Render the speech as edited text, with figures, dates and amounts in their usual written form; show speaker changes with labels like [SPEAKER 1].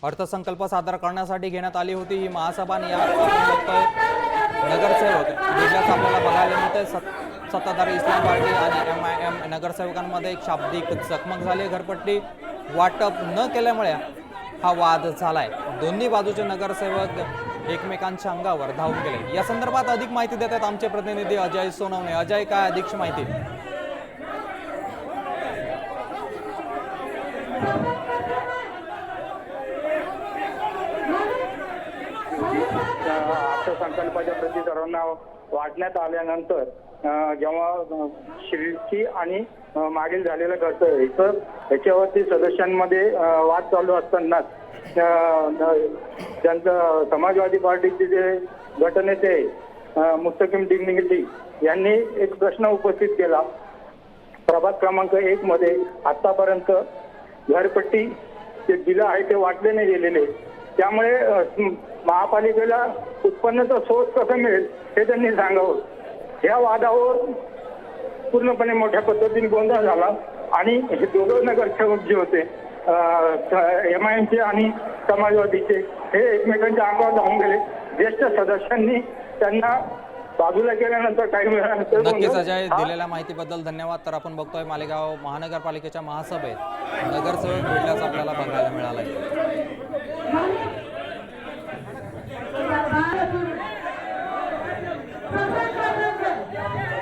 [SPEAKER 1] अर्थसंकल्प सादर करण्यासाठी घेण्यात आली होती ही महासभा आणि या नगरसेवक वेगळ्याच आपल्याला बघायला मिळते। सत्ताधारी इस्लाम पार्टी आणि MIM नगरसेवकांमध्ये एक शाब्दिक चकमक झाली। घरपट्टी वाटप न केल्यामुळे हा वाद झालाय। दोन्ही बाजूचे नगरसेवक एकमेकांच्या अंगावर धावून गेले। या संदर्भात अधिक माहिती देतात आमचे प्रतिनिधी अजय सोनवणे। अजय, काय अधिक माहिती?
[SPEAKER 2] अर्थसंकल्पाच्या प्रती सर्वांना वाटण्यात आल्यानंतर जेव्हा शिर्डी आणि मागील झालेलं कर्तव्य इथं याच्यावरती सदस्यांमध्ये वाद चालू असताना त्यांचं समाजवादी पार्टीचे जे गटनेते मुस्तकीम डिग्निटी यांनी एक प्रश्न उपस्थित केला। प्रभाग क्रमांक 1 मध्ये आतापर्यंत घरपट्टी जे बिलं आहे ते वाटले नाही गेलेले, त्यामुळे महापालिकेला उत्पन्नाचा सोर्स कसा मिळेल हे त्यांनी सांगावं। या वादावर पूर्णपणे मोठ्या पद्धतीने गोंधळ झाला आणि हे दोघं नगरसेवक जे होते MIMचे आणि समाजवादीचे हे एकमेकांच्या अंगावर धावून गेले। ज्येष्ठ सदस्यांनी त्यांना बाजूला केल्यानंतर काही वेळानंतर
[SPEAKER 1] नक्कीच अजय, दिलेल्या माहितीबद्दल धन्यवाद। तर आपण बघतोय मालेगाव महानगरपालिकेच्या महासभेत नगरसेवक भेटल्याचं आपल्याला बघायला मिळालंय।